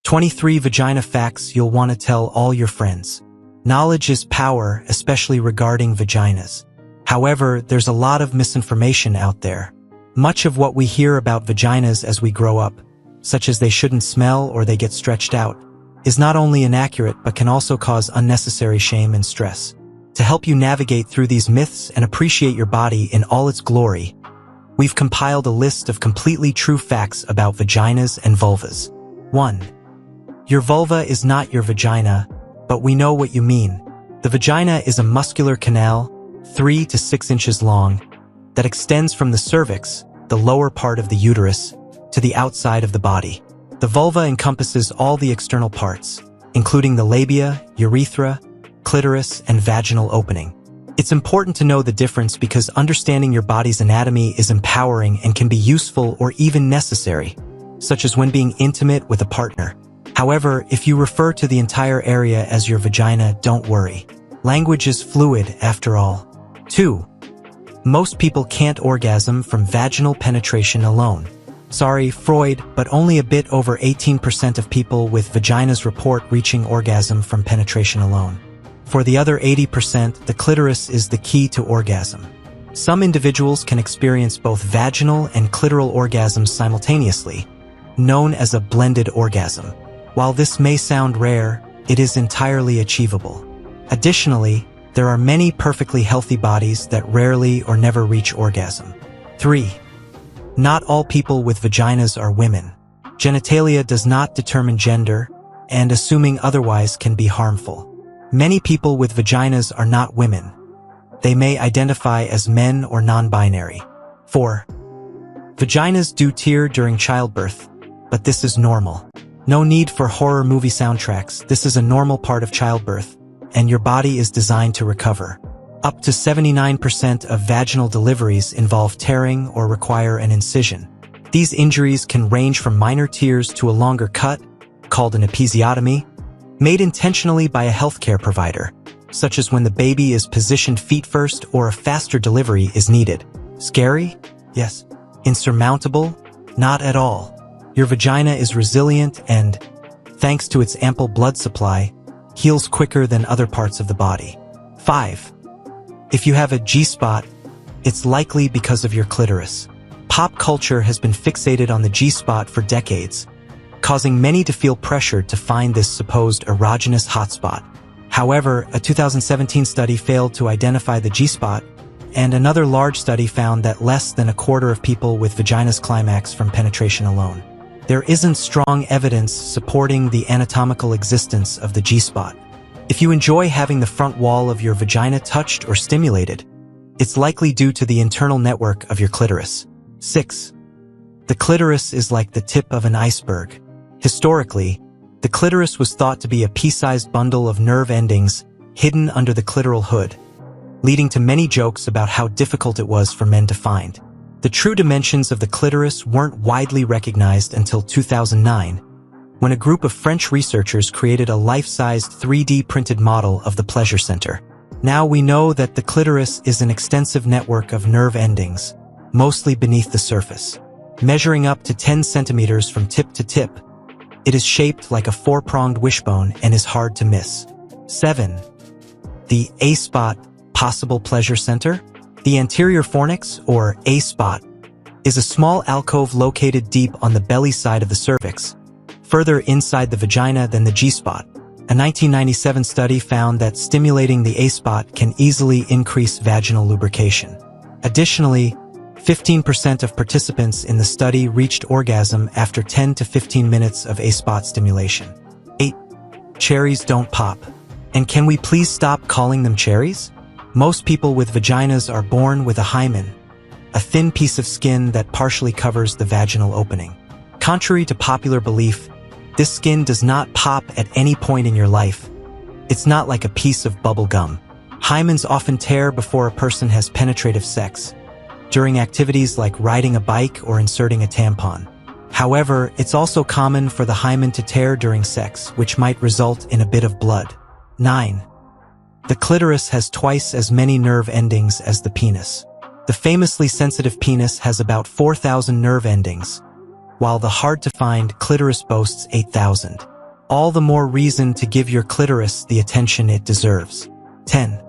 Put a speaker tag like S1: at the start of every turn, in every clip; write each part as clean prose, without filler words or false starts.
S1: 23 Vagina facts you'll want to tell all your friends. Knowledge is power, especially regarding vaginas. However, there's a lot of misinformation out there. Much of what we hear about vaginas as we grow up, such as they shouldn't smell or they get stretched out, is not only inaccurate but can also cause unnecessary shame and stress. To help you navigate through these myths and appreciate your body in all its glory, we've compiled a list of completely true facts about vaginas and vulvas. 1. Your vulva is not your vagina, but we know what you mean. The vagina is a muscular canal, 3 to 6 inches long, that extends from the cervix, the lower part of the uterus, to the outside of the body. The vulva encompasses all the external parts, including the labia, urethra, clitoris, and vaginal opening. It's important to know the difference because understanding your body's anatomy is empowering and can be useful or even necessary, such as when being intimate with a partner. However, if you refer to the entire area as your vagina, don't worry. Language is fluid, after all. 2. Most people can't orgasm from vaginal penetration alone. Sorry, Freud, but only a bit over 18% of people with vaginas report reaching orgasm from penetration alone. For the other 80%, the clitoris is the key to orgasm. Some individuals can experience both vaginal and clitoral orgasms simultaneously, known as a blended orgasm. While this may sound rare, it is entirely achievable. Additionally, there are many perfectly healthy bodies that rarely or never reach orgasm. 3. Not all people with vaginas are women. Genitalia does not determine gender, and assuming otherwise can be harmful. Many people with vaginas are not women. They may identify as men or non-binary. 4. Vaginas do tear during childbirth, but this is normal. No need for horror movie soundtracks. This is a normal part of childbirth, and your body is designed to recover. Up to 79% of vaginal deliveries involve tearing or require an incision. These injuries can range from minor tears to a longer cut, called an episiotomy, made intentionally by a healthcare provider, such as when the baby is positioned feet first or a faster delivery is needed. Scary? Yes. Insurmountable? Not at all. Your vagina is resilient and, thanks to its ample blood supply, heals quicker than other parts of the body. 5. If you have a G-spot, it's likely because of your clitoris. Pop culture has been fixated on the G-spot for decades, causing many to feel pressured to find this supposed erogenous hotspot. However, a 2017 study failed to identify the G-spot, and another large study found that less than a quarter of people with vaginas climax from penetration alone. There isn't strong evidence supporting the anatomical existence of the G-spot. If you enjoy having the front wall of your vagina touched or stimulated, it's likely due to the internal network of your clitoris. 6. The clitoris is like the tip of an iceberg. Historically, the clitoris was thought to be a pea-sized bundle of nerve endings hidden under the clitoral hood, leading to many jokes about how difficult it was for men to find. The true dimensions of the clitoris weren't widely recognized until 2009, when a group of French researchers created a life-sized 3D printed model of the pleasure center. Now we know that the clitoris is an extensive network of nerve endings, mostly beneath the surface. Measuring up to 10 centimeters from tip to tip, it is shaped like a four-pronged wishbone and is hard to miss. 7. The A-spot, possible pleasure center? The anterior fornix, or A-spot, is a small alcove located deep on the belly side of the cervix, further inside the vagina than the G-spot. A 1997 study found that stimulating the A-spot can easily increase vaginal lubrication. Additionally, 15% of participants in the study reached orgasm after 10 to 15 minutes of A-spot stimulation. 8. Cherries don't pop. And can we please stop calling them cherries? Most people with vaginas are born with a hymen, a thin piece of skin that partially covers the vaginal opening. Contrary to popular belief, this skin does not pop at any point in your life. It's not like a piece of bubble gum. Hymens often tear before a person has penetrative sex, during activities like riding a bike or inserting a tampon. However, it's also common for the hymen to tear during sex, which might result in a bit of blood. 9. The clitoris has twice as many nerve endings as the penis. The famously sensitive penis has about 4,000 nerve endings, while the hard-to-find clitoris boasts 8,000. All the more reason to give your clitoris the attention it deserves. 10.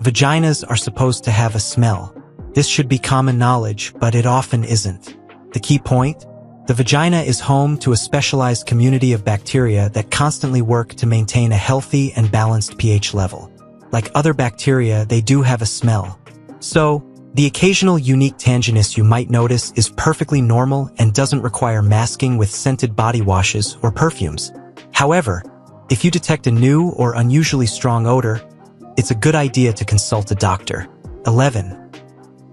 S1: Vaginas are supposed to have a smell. This should be common knowledge, but it often isn't. The key point? The vagina is home to a specialized community of bacteria that constantly work to maintain a healthy and balanced pH level. Like other bacteria, they do have a smell. So, the occasional unique tanginess you might notice is perfectly normal and doesn't require masking with scented body washes or perfumes. However, if you detect a new or unusually strong odor, it's a good idea to consult a doctor. 11.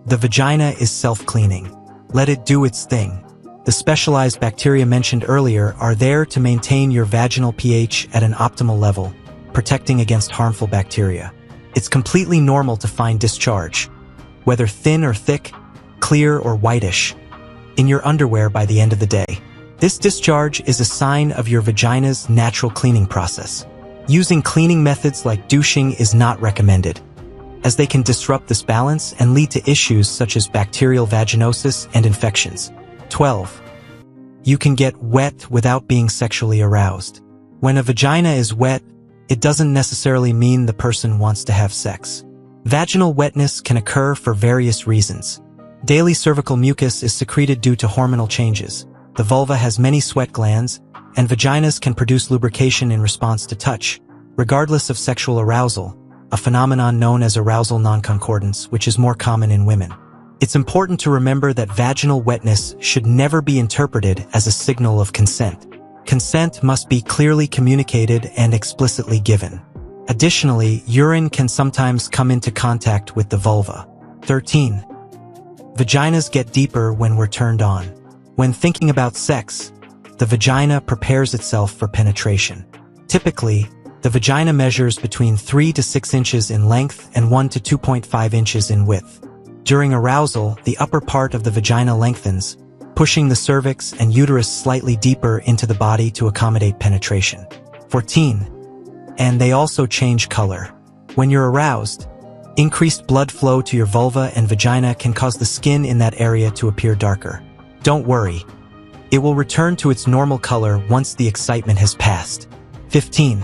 S1: The vagina is self-cleaning. Let it do its thing. The specialized bacteria mentioned earlier are there to maintain your vaginal pH at an optimal level, protecting against harmful bacteria. It's completely normal to find discharge, whether thin or thick, clear or whitish, in your underwear by the end of the day. This discharge is a sign of your vagina's natural cleaning process. Using cleaning methods like douching is not recommended, as they can disrupt this balance and lead to issues such as bacterial vaginosis and infections. 12. You can get wet without being sexually aroused. When a vagina is wet, it doesn't necessarily mean the person wants to have sex. Vaginal wetness can occur for various reasons. Daily cervical mucus is secreted due to hormonal changes. The vulva has many sweat glands, and vaginas can produce lubrication in response to touch, regardless of sexual arousal, a phenomenon known as arousal nonconcordance, which is more common in women. It's important to remember that vaginal wetness should never be interpreted as a signal of consent. Consent must be clearly communicated and explicitly given. Additionally, urine can sometimes come into contact with the vulva. 13. Vaginas get deeper when we're turned on. When thinking about sex, the vagina prepares itself for penetration. Typically, the vagina measures between 3 to 6 inches in length and 1 to 2.5 inches in width. During arousal, the upper part of the vagina lengthens, pushing the cervix and uterus slightly deeper into the body to accommodate penetration. 14. And they also change color. When you're aroused, increased blood flow to your vulva and vagina can cause the skin in that area to appear darker. Don't worry. It will return to its normal color once the excitement has passed. 15.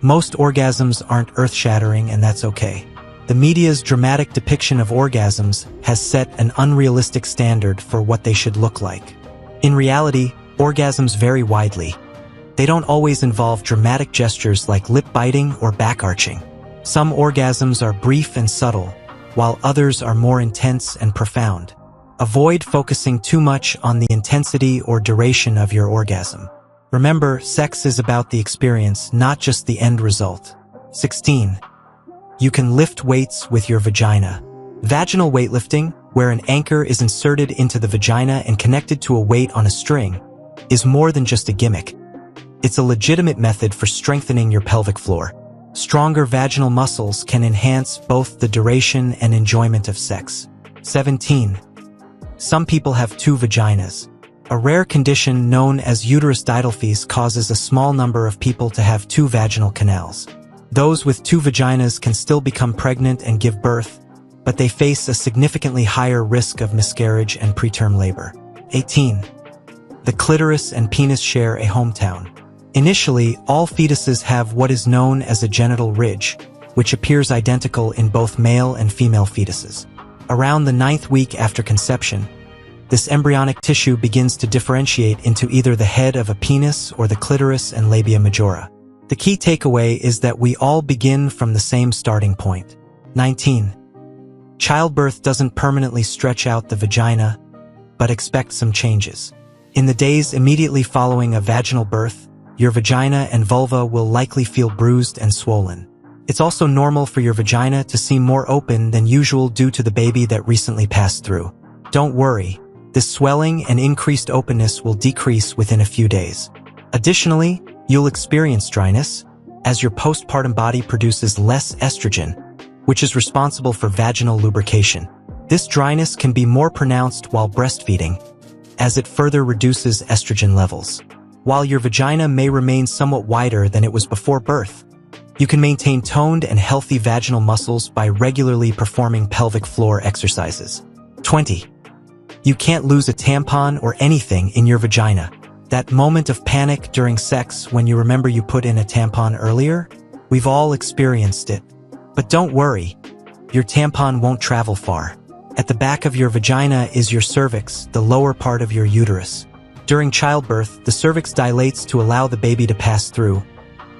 S1: Most orgasms aren't earth-shattering, and that's okay. The media's dramatic depiction of orgasms has set an unrealistic standard for what they should look like. In reality, orgasms vary widely. They don't always involve dramatic gestures like lip biting or back arching. Some orgasms are brief and subtle, while others are more intense and profound. Avoid focusing too much on the intensity or duration of your orgasm. Remember, sex is about the experience, not just the end result. 16. You can lift weights with your vagina. Vaginal weightlifting, where an anchor is inserted into the vagina and connected to a weight on a string, is more than just a gimmick. It's a legitimate method for strengthening your pelvic floor. Stronger vaginal muscles can enhance both the duration and enjoyment of sex. 17. Some people have 2 vaginas. A rare condition known as uterus didelphys causes a small number of people to have 2 vaginal canals. Those with 2 vaginas can still become pregnant and give birth, but they face a significantly higher risk of miscarriage and preterm labor. 18. The clitoris and penis share a hometown. Initially, all fetuses have what is known as a genital ridge, which appears identical in both male and female fetuses. Around the 9th week after conception, this embryonic tissue begins to differentiate into either the head of a penis or the clitoris and labia majora. The key takeaway is that we all begin from the same starting point. 19. Childbirth doesn't permanently stretch out the vagina, but expect some changes. In the days immediately following a vaginal birth, your vagina and vulva will likely feel bruised and swollen. It's also normal for your vagina to seem more open than usual due to the baby that recently passed through. Don't worry, this swelling and increased openness will decrease within a few days. Additionally, you'll experience dryness, as your postpartum body produces less estrogen, which is responsible for vaginal lubrication. This dryness can be more pronounced while breastfeeding, as it further reduces estrogen levels. While your vagina may remain somewhat wider than it was before birth, you can maintain toned and healthy vaginal muscles by regularly performing pelvic floor exercises. 20. You can't lose a tampon or anything in your vagina. That moment of panic during sex when you remember you put in a tampon earlier? We've all experienced it. But don't worry, your tampon won't travel far. At the back of your vagina is your cervix, the lower part of your uterus. During childbirth, the cervix dilates to allow the baby to pass through,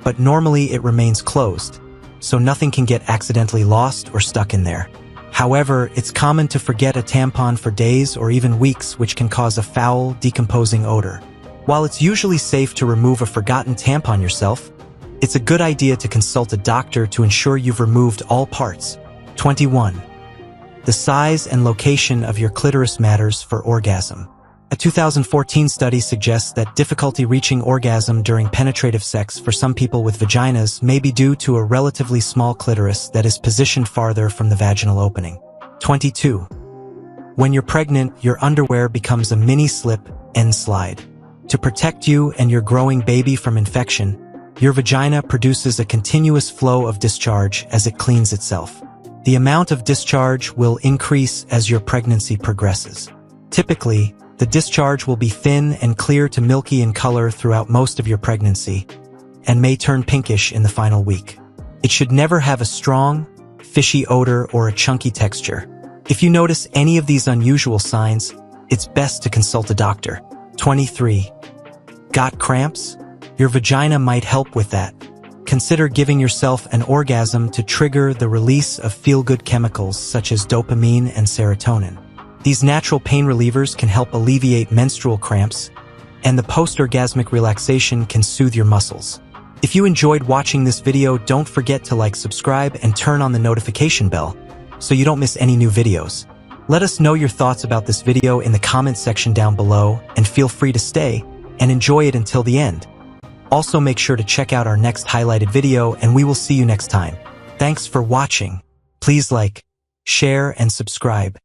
S1: but normally it remains closed, so nothing can get accidentally lost or stuck in there. However, it's common to forget a tampon for days or even weeks, which can cause a foul, decomposing odor. While it's usually safe to remove a forgotten tampon yourself, it's a good idea to consult a doctor to ensure you've removed all parts. 21. The size and location of your clitoris matters for orgasm. A 2014 study suggests that difficulty reaching orgasm during penetrative sex for some people with vaginas may be due to a relatively small clitoris that is positioned farther from the vaginal opening. 22. When you're pregnant, your underwear becomes a mini slip and slide. To protect you and your growing baby from infection, your vagina produces a continuous flow of discharge as it cleans itself. The amount of discharge will increase as your pregnancy progresses. Typically, the discharge will be thin and clear to milky in color throughout most of your pregnancy, and may turn pinkish in the final week. It should never have a strong, fishy odor or a chunky texture. If you notice any of these unusual signs, it's best to consult a doctor. 23. Got cramps? Your vagina might help with that. Consider giving yourself an orgasm to trigger the release of feel-good chemicals such as dopamine and serotonin. These natural pain relievers can help alleviate menstrual cramps, and the post-orgasmic relaxation can soothe your muscles. If you enjoyed watching this video, don't forget to like, subscribe, and turn on the notification bell so you don't miss any new videos. Let us know your thoughts about this video in the comments section down below, and feel free to stay and enjoy it until the end. Also, make sure to check out our next highlighted video, and we will see you next time. Thanks for watching. Please like, share, and subscribe.